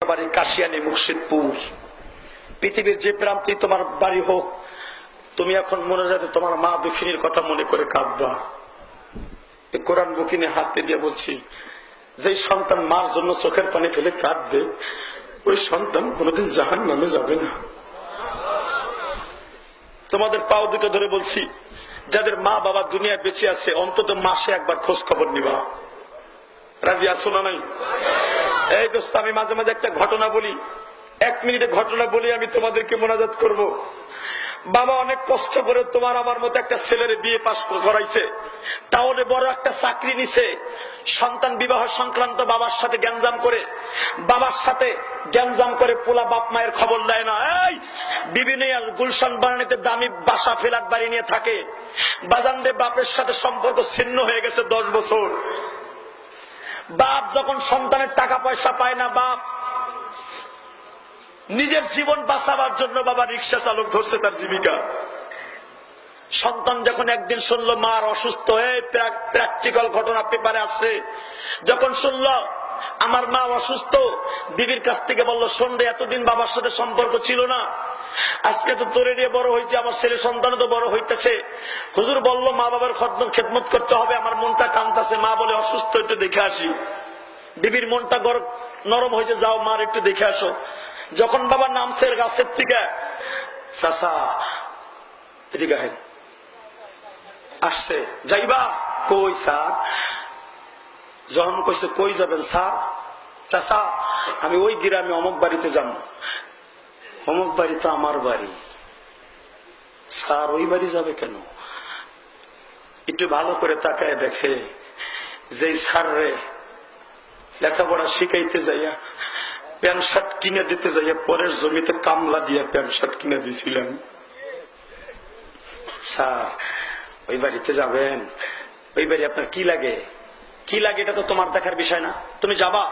বাড়ি কাশিয়ানী মুর্শিদপুর। পৃথিবীর যে প্রান্তে তোমার বাড়ি হোক, তুমি এখন মনে যাতে তোমার মা দুঃখিনীর কথা মনে করে কাঁদবা। কোরআন বুকিনে হাতে দিয়ে বলছি, যে সন্তান মার জন্য চোখের পানি ফেলে কাঁদবে, ওই সন্তান কোনোদিন জাহান্নামে যাবে না। তোমাদের পাও দুটো ধরে বলছি, যাদের মা বাবা দুনিয়ায় বেঁচে আছে অন্তত মাসে একবার খোঁজ খবর নিবা। রাজি আছো না নাই? এই দোস্ত, আমি মাঝে মাঝে একটা ঘটনা বলি, 1 মিনিটে ঘটনা বলি, আমি তোমাদেরকে মোনাজাত করব। বাবা অনেক কষ্ট করে তোমার আমার মতো একটা ছেলের বিয়ে পাশ করাইছে, তাহলে বড় একটা চাকরি নিছে। সন্তান বিবাহ সংক্রান্ত বাবার সাথে গ্যাঞ্জাম করে পোলা বাপ মায়ের খবর দেয় না। এই বিভিন্ন গুলশান বানানিতে দামি বাসা ফ্ল্যাট বাড়ি নিয়ে থাকে। বাজানরে বাপের সাথে সম্পর্ক ছিন্ন হয়ে গেছে 10 বছর। বাপ যখন সন্তানের টাকা পয়সা পায় না, বাপ নিজের জীবন বাঁচাবার জন্য বাবা রিক্সা চালক ধরছে তার জীবিকা। সন্তান যখন একদিন শুনলো মার অসুস্থ, প্র্যাকটিক্যাল ঘটনা পেপারে আসছে, যখন শুনলো আমার মা অসুস্থ, বিবির কাছ থেকে বললো, শোন রে, এতদিন বাবার সাথে সম্পর্ক ছিল না, আজকে তো তোরে নিয়ে বড় হয়েছে, আমার ছেলে সন্তান তো বড় হইতেছে, হুজুর বললো মা বাবার খেদমত করতে হবে, আমার মনটা কাঁদতেছে, মা বলে অসুস্থ, একটু দেখে আসি। বিবির মনটা নরম হয়েছে, যাও মার একটু দেখে আসো। যখন বাবা নামছে গাছের থেকে, চাচা এদিকে আসছে, যাইবা কই স্যার? যখন কইছে কই যাবেন স্যার? চাচা আমি ওই গ্রামে অমুক বাড়িতে যাব। অমুক বাড়ি তো আমার বাড়ি। স্যার ওই বাড়ি যাবে কেন? একটু ভালো করে তাকায় দেখে, যে স্যার রে লেখাপড়া শিখাইতে যাইয়া প্যান্ট শার্ট কিনে দিতে যাইয়া পরের জমিতে কামলা দিয়া প্যান্ট শার্ট কিনে দিছিলেন। স্যার ওই বাড়িতে যাবেন? ওই বাড়ি আপনার কি লাগে? কি লাগে এটা তো তোমার দেখার বিষয় না, তুমি যাবা?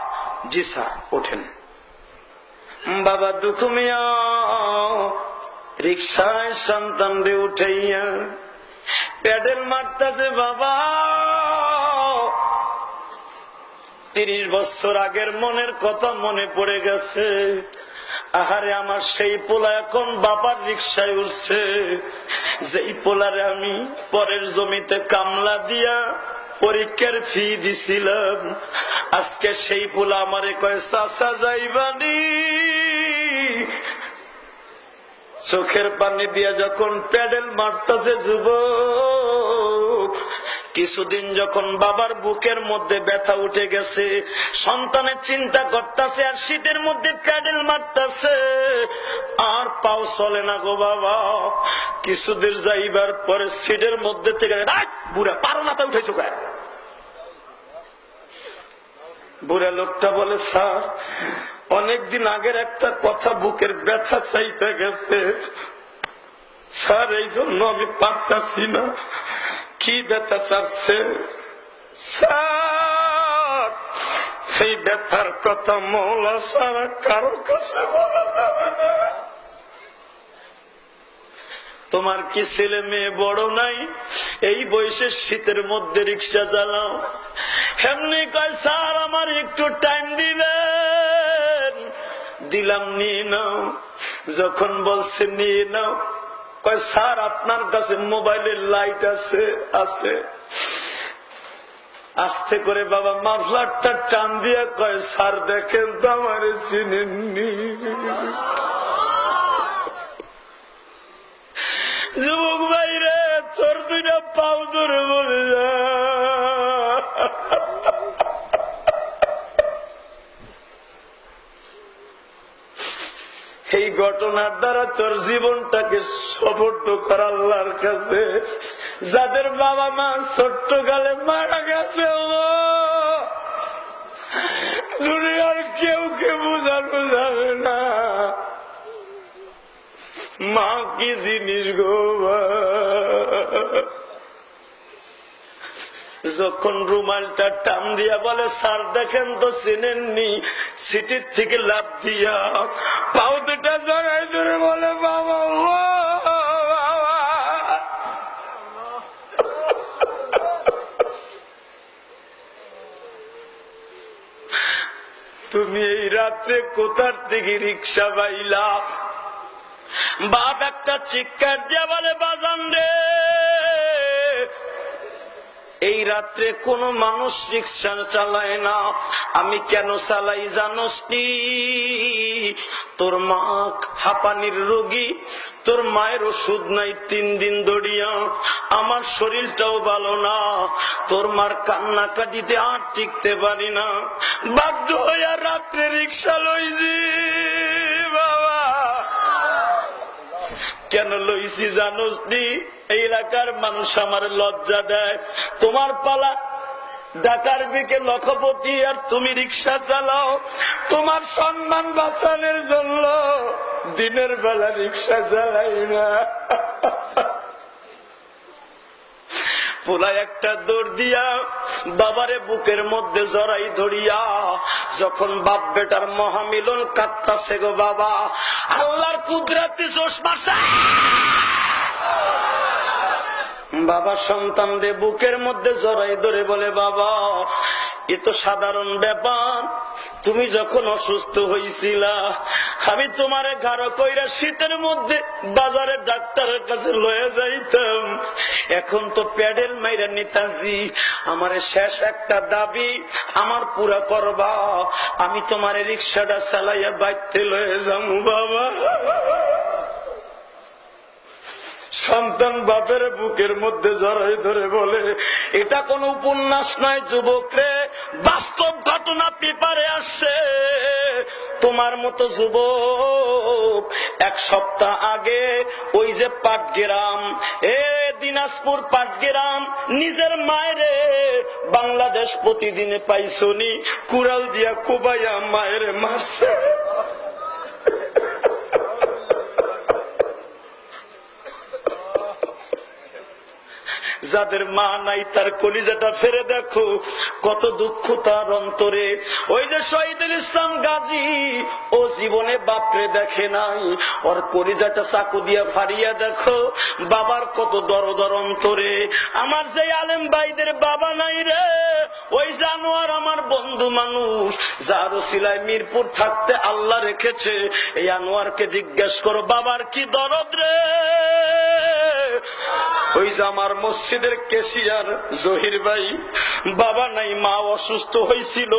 জি স্যার, ওঠেন। বাবা দুঃখ মিয়া রিক্সায় সন্তান রে উঠাইয়া প্যাডেল মারতেছে। বাবা 30 বছর আগের মনের কথা মনে পড়ে গেছে। আহারে আমার সেই পোলা এখন বাবার রিক্সায় উঠছে, যেই পোলারে আমি পরের জমিতে কামলা দিয়া পরীক্ষার ফি দিছিলাম। আজকে সেই পোলা আমারে কয়, চাচা যাইবানি? চোখের পানি দিয়া যখন প্যাডেল মারতেছে যুবক, কিছুদিন যখন বাবার বুকের মধ্যে ব্যথা উঠে গেছে, সন্তানের চিন্তা করতেছে, আর শীতের মধ্যে প্যাডেল মারতেছে, আর পাও চলে না গো বাবা। কিছুদিন যাইবার পরে সিটের মধ্যে থেকে বুড়া পারো না, তা উঠেছো গায়ে। বুড়া লোকটা বলে, স্যার অনেকদিন আগের একটা কথা বুকের ব্যথা চাইতে গেছে স্যার, এই জন্য আমি পারতাছি না। কি ব্যথা চাচ্ছে স্যার? এই ব্যথার কথা মৌলা সারা কারোর কাছে বলা যাবে না। তোমার কি ছেলে মেয়ে বড় নাই? এই বয়সে শীতের মধ্যে রিক্সা চালাও। এমনি কয়, স্যার আমার একটু টাইম দিবেন? দিলাম, নিয়ে নাও। যখন বলছে নিয়ে নাও, কয় স্যার আপনার কাছে মোবাইলের লাইট আছে? আছে। আস্তে করে বাবা মাফলারটা টান দিয়া কয়, স্যার দেখেন তো আমারে চিনেননি। যুবক ভাই রে, তোর 2টা পাও ধরে বলে যা, এই ঘটনার দ্বারা তোর জীবনটাকে সমর্থ কর আল্লাহর কাছে। যাদের বাবা মা ছোট্ট কালে মারা গেছে, দুনিয়ার কেউ বোঝানো যাবে না মা কি জিনিস গো। যখন রুমালটা টান দিয়া বলে, স্যার দেখেন তো চিনেননি, সিটির থেকে লাফ দিয়া পাও 2টা জড়াই ধরে বলে, বাবা তুমি এই রাত্রে কোথার থেকে রিক্সা পাইলা? বাপ একটা চিৎকার দিয়া বলে, বাজান রে, এই রাত্রে কোন মানুষ রিক্সা চালায় না, আমি কেন চালাই জানোস নি? তোর মা হাঁপানির রোগী, তোর মায়ের ওষুধ নাই 3 দিন ধরিয়া, আমার শরীরটাও ভালো না, তোর মার কান্নাকাটিতে আর টিকতে পারি না, বাধ্য হইয়া রাত্রে রিক্সা লইছি। বাবা কেন লইছি জানোস নি? এই এলাকার মানুষ আমার লজ্জা দেয়, তোমার পালা ঢাকার দিকে লক্ষপতি আর তুমি রিক্সা চালাও, তোমার সম্মান বাঁচানোর জন্য দিনের বেলা রিক্সা চালাই না। পোলায় একটা দৌড় দিয়া বাবারে বুকের মধ্যে জড়াই ধরিয়া, যখন বাপ বেটার মহামিলন কাঁদতাছে গো বাবা, আল্লাহর কুদরতি জোশ মারছে। বাবা সন্তান রে বুকের মধ্যে জড়াই ধরে বলে, বাবা এ তো সাধারণ ব্যাপার, তুমি যখন অসুস্থ হইছিলা আমি তোমারে গাঢ় কইরা শীতের মধ্যে বাজারে ডাক্তারের কাছে লয়ে যাইতাম, এখন তো প্যাডেল মাইরা নিতাছি, আমারে শেষ একটা দাবি আমার পুরা করবা, আমি তোমারে রিক্সাটা চালাইয়া বাইতে লয়ে যাবো। বাবা সন্তান বাপের বুকের মধ্যে জড়াই ধরে বলে, এটা কোন উপন্যাস নয় যুবক রে, বাস্তব ঘটনা পেপারে আসছে। তোমার মতো যুবক 1 সপ্তাহ আগে ওই যে পাটগ্রাম, দিনাজপুর পাটগ্রাম, নিজের মায়েরে বাংলাদেশ প্রতিদিনে পাইছনি, কুড়াল দিয়া কুবাইয়া মায়েরে মারছে। যাদের মা নাই তার কলিজাটা ফেরে দেখো, কত দুঃখ তার অন্তরে। ওই যে শহীদুল ইসলাম গাজী, ও জীবনে বাপরে দেখে নাই, ওর কলিজাটা চাকু দিয়া ফাড়িয়া দেখো, বাবার কত দরদর অন্তরে। আমার যে আলেম ভাইদের বাবা নাই রে, ওই জানোয়ার আমার বন্ধু মানুষ, যার ওসিলায় মিরপুর থাকতে আল্লাহ রেখেছে, এই আনোয়ারকে জিজ্ঞেস করো বাবার কি দরদ রে। ওই যে আমার মসজিদের কেশিয়ার জহির ভাই, বাবা নাই, মা অসুস্থ হয়েছিল,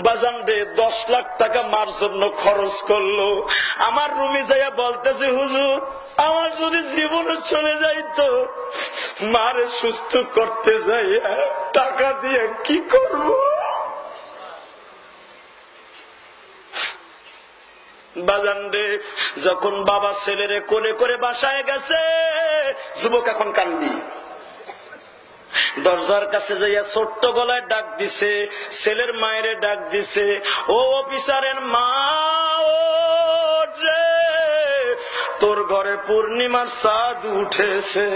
বাজান রে 10 লাখ টাকা মার জন্য খরচ করলো। আমার রুমে যাইয়া বলতেছে, হুজুর আমার যদি জীবন চলে যাইতো, মারে সুস্থ করতে যাইয়া টাকা দিয়ে কি করব? বাজান রে যখন বাবা ছেলেরে কোলে করে বাসায় গেছে, যুবক এখন কান্দি, দরজার কাছে যাইয়া ছোট্ট গলায় ডাক দিছে, ছেলের মায়েরে ডাক দিছে, ও অফিসারের মা, ও রে তোর ঘরে পূর্ণিমার চাঁদ উঠেছে।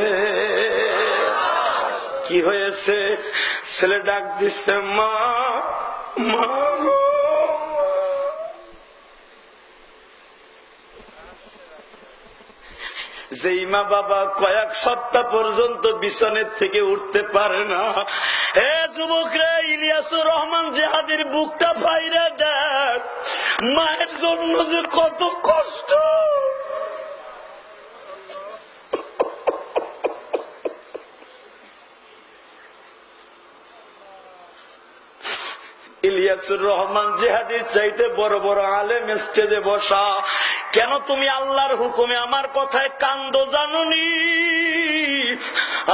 কি হয়েছে? ছেলে ডাক দিছে, মা, মা। যেই মা বাবা কয়েক সপ্তাহ পর্যন্ত বিছানের থেকে উঠতে পারে না, হে যুবক রে, ইলিয়াসুর রহমান জিহাদির বুকটা ফাইরা দেখ, মায়ের জন্য যে কত কষ্ট। ইলিয়াসুর রহমান জিহাদির চাইতে বড় বড় আলেম স্টেজে বসা, কেন তুমি আল্লাহর হুকুমে আমার কথায় কান্দো জানুনি?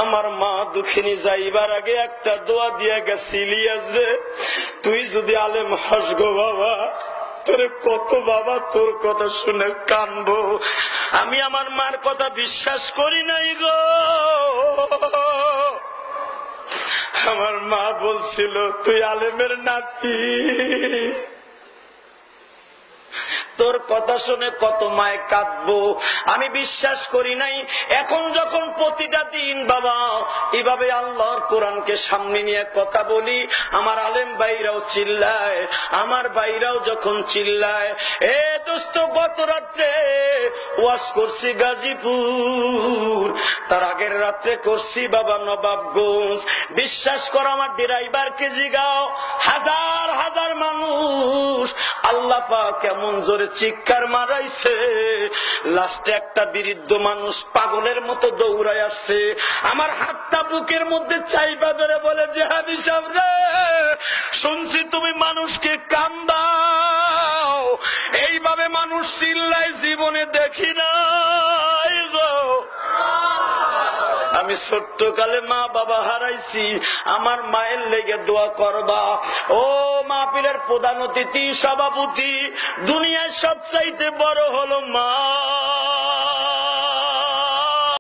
আমার মা দুঃখিনী যাইবার আগে একটা দোয়া দিয়া গেছে, ইলিয়াস রে তুই যদি আলেম হস গো বাবা, তোরে কত বাবা তোর কথা শুনে কানবো, আমি আমার মার কথা বিশ্বাস করি নাই গো। আমার মা বলছিল তুই আলেমের নাতি, তোর কথা শুনে কত মায় কাঁদবো, আমি বিশ্বাস করি নাই। এখন যখন প্রতিটা দিন বাবা এভাবে আল্লাহর কোরআনকে সামনে নিয়ে কথা বলি, আমার আলেম ভাইরাও চিল্লায়, আমার ভাইরাও যখন চিল্লায়, এ দোস্ত গত রাত্রে ওয়াজ করছি গাজীপুর, তার আগের রাত্রে করছি বাবা নবাবগঞ্জ। বিশ্বাস করো, আমার ড্রাইভারকে জিগাও, হাজার হাজার মানুষ মানুষ, আল্লাহ পাক কেমন জোরে চিৎকার মারাইছে। লাস্টে একটা বৃদ্ধ মানুষ পাগলের মতো দৌড়ায় আসছে, আমার হাতটা বুকের মধ্যে চাইবা ধরে বলে, জিহাদি সাহেব রে, শুনছি তুমি মানুষকে কান্দাও, এইভাবে মানুষ চিল্লায় জীবনে দেখি নাই গো। আমি ছোট্ট কালে মা বাবা হারাইছি, আমার মায়ের লেগে দোয়া করবা। ও মাহফিলের প্রধান অতিথি সভাপতি, দুনিয়ার সবচাইতে বড় হলো মা।